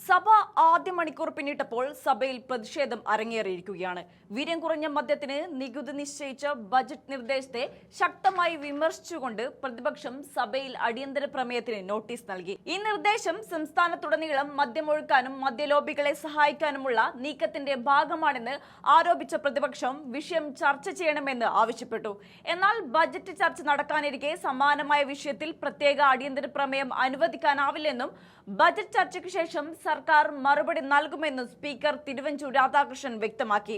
സഭ ആദ്യ മണിക്കൂർ പിന്നിട്ടപ്പോൾ സഭയിൽ പ്രതിഷേധം അരങ്ങേറിയിരിക്കുകയാണ്. വീര്യം കുറഞ്ഞ മദ്യത്തിന് നികുതി നിശ്ചയിച്ച ബജറ്റ് നിർദ്ദേശത്തെ ശക്തമായി വിമർശിച്ചുകൊണ്ട് പ്രതിപക്ഷം സഭയിൽ അടിയന്തര പ്രമേയത്തിന് നോട്ടീസ് നൽകി. ഈ നിർദ്ദേശം സംസ്ഥാനത്തുടനീളം മദ്യമൊഴുക്കാനും മദ്യലോബികളെ സഹായിക്കാനുമുള്ള നീക്കത്തിന്റെ ഭാഗമാണെന്ന് ആരോപിച്ച പ്രതിപക്ഷം വിഷയം ചർച്ച ചെയ്യണമെന്ന് ആവശ്യപ്പെട്ടു. എന്നാൽ ബജറ്റ് ചർച്ച നടക്കാനിരിക്കെ സമാനമായ വിഷയത്തിൽ പ്രത്യേക അടിയന്തര പ്രമേയം അനുവദിക്കാനാവില്ലെന്നും ബജറ്റ് ചർച്ചയ്ക്ക് ശേഷം സർക്കാർ മറുപടി നൽകുമെന്നും സ്പീക്കർ തിരുവഞ്ചൂർ രാധാകൃഷ്ണൻ വ്യക്തമാക്കി.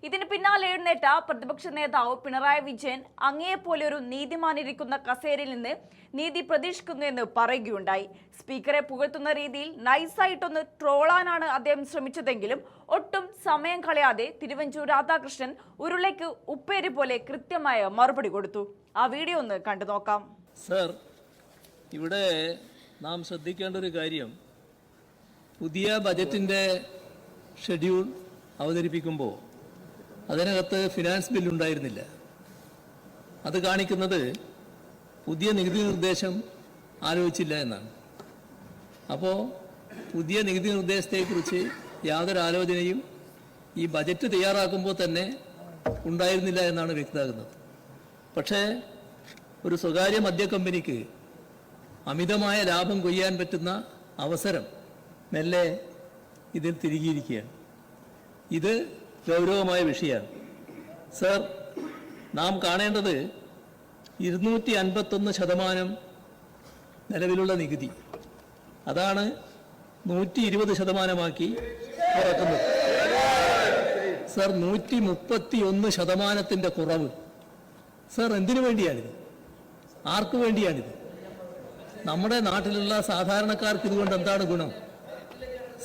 ഇതിന് പിന്നാലെ എഴുന്നേറ്റ പ്രതിപക്ഷ നേതാവ് പിണറായി വിജയൻ അങ്ങയെപ്പോലെ ഒരു നീതിമാനിരിക്കുന്ന കസേരയിൽ നിന്ന് നീതി പ്രതീക്ഷിക്കുന്നു എന്ന് പറയുകയുണ്ടായി. സ്പീക്കറെ പുകഴ്ത്തുന്ന രീതിയിൽ നൈസായിട്ടൊന്ന് ട്രോളാനാണ് അദ്ദേഹം ശ്രമിച്ചതെങ്കിലും ഒട്ടും സമയം കളയാതെ തിരുവഞ്ചൂർ രാധാകൃഷ്ണൻ ഉരുളയ്ക്ക് ഉപ്പേരി പോലെ കൃത്യമായ മറുപടി കൊടുത്തു. ആ വീഡിയോ ഒന്ന് കണ്ടു നോക്കാം. സർ, ഇവിടെ നാം ശ്രദ്ധിക്കേണ്ട ഒരു കാര്യം, പുതിയ ബജറ്റിൻ്റെ ഷെഡ്യൂൾ അവതരിപ്പിക്കുമ്പോൾ അതിനകത്ത് ഫിനാൻസ് ബില്ലുണ്ടായിരുന്നില്ല. അത് കാണിക്കുന്നത് പുതിയ നികുതി നിർദ്ദേശം ആലോചിച്ചില്ല എന്നാണ്. അപ്പോൾ പുതിയ നികുതി നിർദ്ദേശത്തെക്കുറിച്ച് യാതൊരു ആലോചനയും ഈ ബജറ്റ് തയ്യാറാക്കുമ്പോൾ തന്നെ ഉണ്ടായിരുന്നില്ല എന്നാണ് വ്യക്തമാകുന്നത്. പക്ഷേ ഒരു സ്വകാര്യ മദ്യ കമ്പനിക്ക് അമിതമായ ലാഭം കൊയ്യാൻ പറ്റുന്ന അവസരം മെല്ലെ ഇതിൽ തിരികിയിരിക്കുകയാണ്. ഇത് ഗൗരവമായ വിഷയമാണ്. സർ, നാം കാണേണ്ടത് 251% നിലവിലുള്ള നികുതി, അതാണ് 120% കുറക്കുന്നത്. സർ, 131% കുറവ്. സർ, എന്തിനു വേണ്ടിയാണിത്? ആർക്കു വേണ്ടിയാണിത്? നമ്മുടെ നാട്ടിലുള്ള സാധാരണക്കാർക്ക് ഇതുകൊണ്ട് എന്താണ് ഗുണം?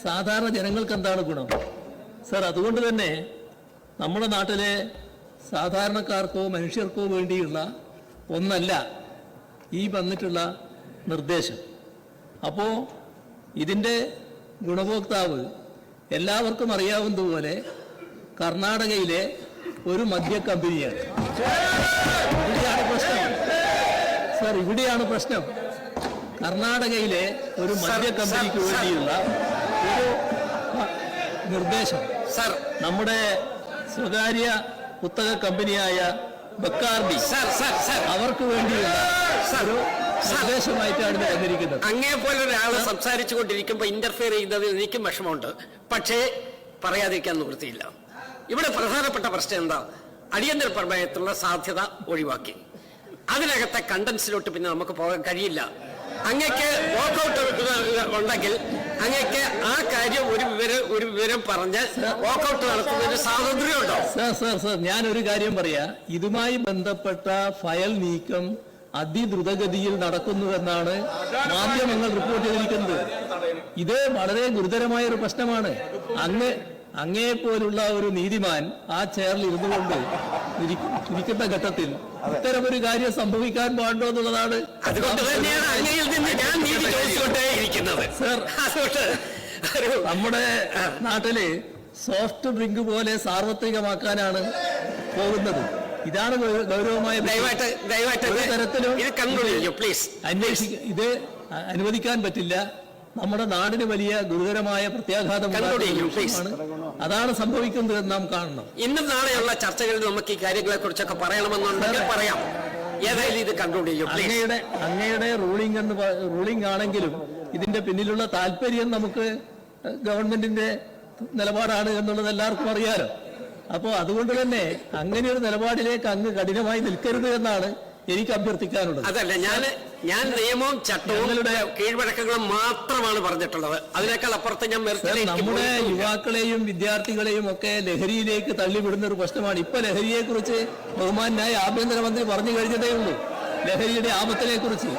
സാധാരണ ജനങ്ങൾക്ക് എന്താണ് ഗുണം? സർ, അതുകൊണ്ട് തന്നെ നമ്മുടെ നാട്ടിലെ സാധാരണക്കാർക്കോ മനുഷ്യർക്കോ വേണ്ടിയുള്ള ഒന്നല്ല ഈ വന്നിട്ടുള്ള നിർദ്ദേശം. അപ്പോൾ ഇതിൻ്റെ ഗുണഭോക്താവ് എല്ലാവർക്കും അറിയാവുന്നതുപോലെ കർണാടകയിലെ ഒരു മദ്യ കമ്പനിയാണ്. ഇവിടെയാണ് പ്രശ്നം. സർ, ഇവിടെയാണ് പ്രശ്നം. കർണാടകയിലെ ഒരു മദ്യ കമ്പനിക്ക് വേണ്ടിയുള്ള ഒരു നിർദ്ദേശം സർ, നമ്മുടെ സ്വകാര്യ പുസ്തക കമ്പനിയായ ബക്കാർഡി അവർക്ക് വേണ്ടിയുള്ള ഒരു നിർദ്ദേശമായിട്ടാണ് വന്നിരിക്കുന്നത്. അങ്ങേപോലെ ഒരാൾ സംസാരിച്ചു കൊണ്ടിരിക്കുമ്പോൾ ഇന്റർഫിയർ ചെയ്യുന്നത് എനിക്കും വിഷമമുണ്ട്. പക്ഷേ പറയാതിരിക്കാൻ നിവൃത്തിയില്ല. ഇവിടെ പ്രധാനപ്പെട്ട പ്രശ്നം എന്താ? അടിയന്തര പ്രമേയത്തിലുള്ള സാധ്യത ഒഴിവാക്കി അതിനകത്തെ കണ്ടൻസിലോട്ട് പിന്നെ നമുക്ക് പോകാൻ കഴിയില്ല. അങ്ങക്ക് വാക്കൗട്ട് ഉണ്ടെങ്കിൽ അങ്ങക്ക് ആ കാര്യം ഒരു വിവരം പറഞ്ഞ് വാക്കൗട്ട് നടത്തുന്നതിന് സ്വാതന്ത്ര്യമുണ്ടോ? സർ, ഞാനൊരു കാര്യം പറയാ. ഇതുമായി ബന്ധപ്പെട്ട ഫയൽ നീക്കം അതിദ്രുതഗതിയിൽ നടക്കുന്നുവെന്നാണ് മാധ്യമങ്ങൾ റിപ്പോർട്ട് ചെയ്തിരിക്കുന്നത്. ഇത് വളരെ ഗുരുതരമായ ഒരു പ്രശ്നമാണ്. അങ്ങയെപ്പോലുള്ള ഒരു നീതിമാൻ ആ ചെയറിൽ ഇരുന്നു കൊണ്ട് ഇരിക്കുന്ന ഘട്ടത്തിൽ ഇത്തരമൊരു കാര്യം സംഭവിക്കാൻ പാടുണ്ടോ എന്നുള്ളതാണ്. സർ, നമ്മുടെ നാട്ടില് സോഫ്റ്റ് ഡ്രിങ്ക് പോലെ സാർവത്രികമാക്കാനാണ് പോകുന്നത്. ഇതാണ് ഗൗരവമായ തരത്തിലും ഇത് അനുവദിക്കാൻ പറ്റില്ല. നമ്മുടെ നാടിന് വലിയ ഗുരുതരമായ പ്രത്യാഘാതം അതാണ് സംഭവിക്കുന്നത് നാം കാണണം. ഇന്നും നാളെയുള്ള ചർച്ചകളിൽ നമുക്ക് ഈ കാര്യങ്ങളെ കുറിച്ചൊക്കെ പറയണമെന്നുണ്ടെങ്കിൽ പറയാം. ഏതായാലും ഇത് കൺക്ലൂഡ് ചെയ്യും. അങ്ങയുടെ റൂളിംഗ് ആണെങ്കിലും ഇതിന്റെ പിന്നിലുള്ള താല്പര്യം നമുക്ക് ഗവൺമെന്റിന്റെ നിലപാടാണ് എന്നുള്ളത് എല്ലാവർക്കും അറിയാലോ. അപ്പോൾ അതുകൊണ്ട് തന്നെ അങ്ങനെ ഒരു നിലപാടിലേക്ക് അങ്ങ് കഠിനമായി നിൽക്കരുത് എന്നാണ് എനിക്ക് അഭ്യർത്ഥിക്കാനുള്ളത്. അതല്ല, ഞാൻ നിയമവും ചട്ടവും കീഴ്വഴക്കങ്ങളും മാത്രമാണ് പറഞ്ഞിട്ടുള്ളത്. അതിനേക്കാൾ അപ്പുറത്ത് ഞാൻ നമ്മുടെ യുവാക്കളെയും വിദ്യാർത്ഥികളെയും ഒക്കെ ലഹരിയിലേക്ക് തള്ളിവിടുന്ന ഒരു പ്രശ്നമാണ്. ഇപ്പൊ ലഹരിയെ കുറിച്ച് ബഹുമാനായ ആഭ്യന്തരമന്ത്രി പറഞ്ഞു കഴിഞ്ഞതേ ഉള്ളൂ. ലഹരിയുടെ ആപത്തിനെ കുറിച്ച്.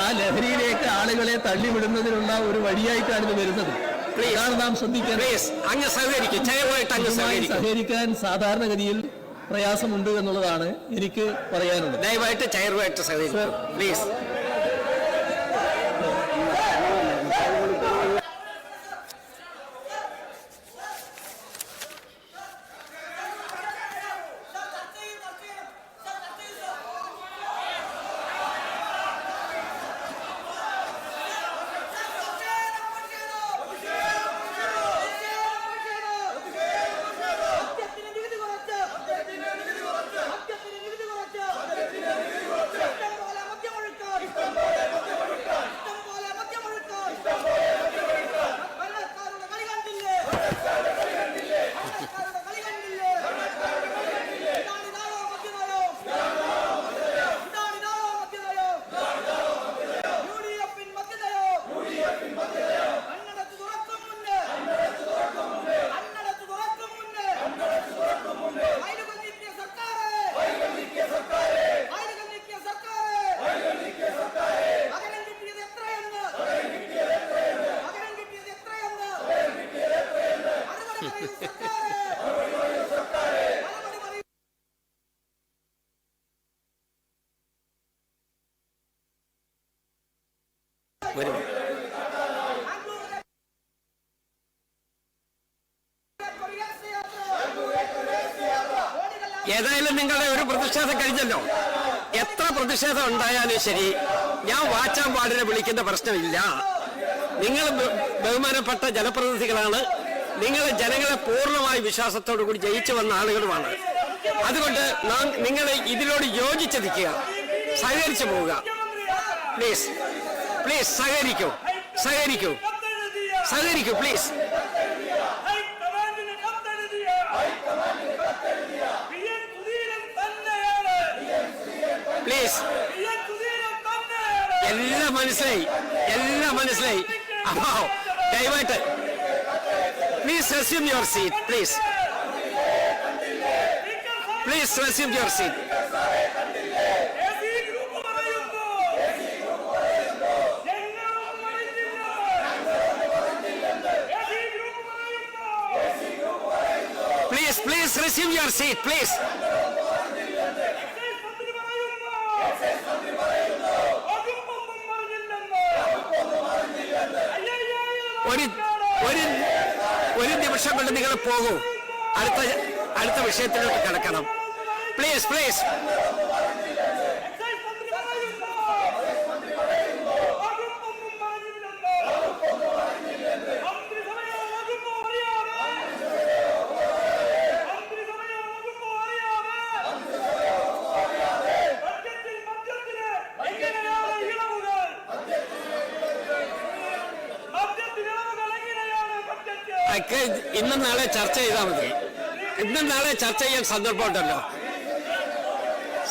ആ ലഹരിയിലേക്ക് ആളുകളെ തള്ളിവിടുന്നതിനുള്ള ഒരു വഴിയായിട്ടാണ് ഇത് വരുന്നത്. ഇതാണ് നാം ശ്രദ്ധിക്കേണ്ടത്. സഹകരിക്കാൻ സാധാരണഗതിയിൽ പ്രയാസമുണ്ട് എന്നുള്ളതാണ് എനിക്ക് പറയാനുള്ളത്. ദയവായിട്ട് ചെയറുമായിട്ട് സഹകരിക്കുക പ്ലീസ്. വരും. ഏതായാലും നിങ്ങളുടെ ഒരു പ്രതിഷേധം കഴിഞ്ഞല്ലോ. എത്ര പ്രതിഷേധം ഉണ്ടായാലും ശരി, ഞാൻ വാച്ചാൻ പാടിനെ വിളിക്കുന്ന പ്രശ്നമില്ല. നിങ്ങൾ ബഹുമാനപ്പെട്ട ജനപ്രതിനിധികളാണ്. നിങ്ങൾ ജനങ്ങളെ പൂർണ്ണമായ വിശ്വാസത്തോടു കൂടി ജയിച്ചു വന്ന ആളുകളുമാണ്. അതുകൊണ്ട് നിങ്ങൾ ഇതിനോട് യോജിച്ച് നിൽക്കുക, സഹകരിച്ചു പോവുക. പ്ലീസ് പ്ലീസ് സഹകരിക്കൂ, സഹകരിക്കൂ, സഹകരിക്കൂ പ്ലീസ്. പ്ലീസ് എല്ലാം മനസ്സിലായി, എല്ലാം മനസ്സിലായി. അപ്പോ ദയവായിട്ട് please resume your seat. Please please resume your seat. Please resume your seat, please. ഒരു നിമിഷം കൊണ്ട് നിങ്ങൾ പോകൂ. അടുത്ത വിഷയത്തിലോട്ട് കിടക്കണം. Please please. ഇന്നും നാളെ ചർച്ച ചെയ്താൽ മതി. ഇന്നും നാളെ ചർച്ച ചെയ്യാൻ സന്ദർഭമുണ്ടല്ലോ.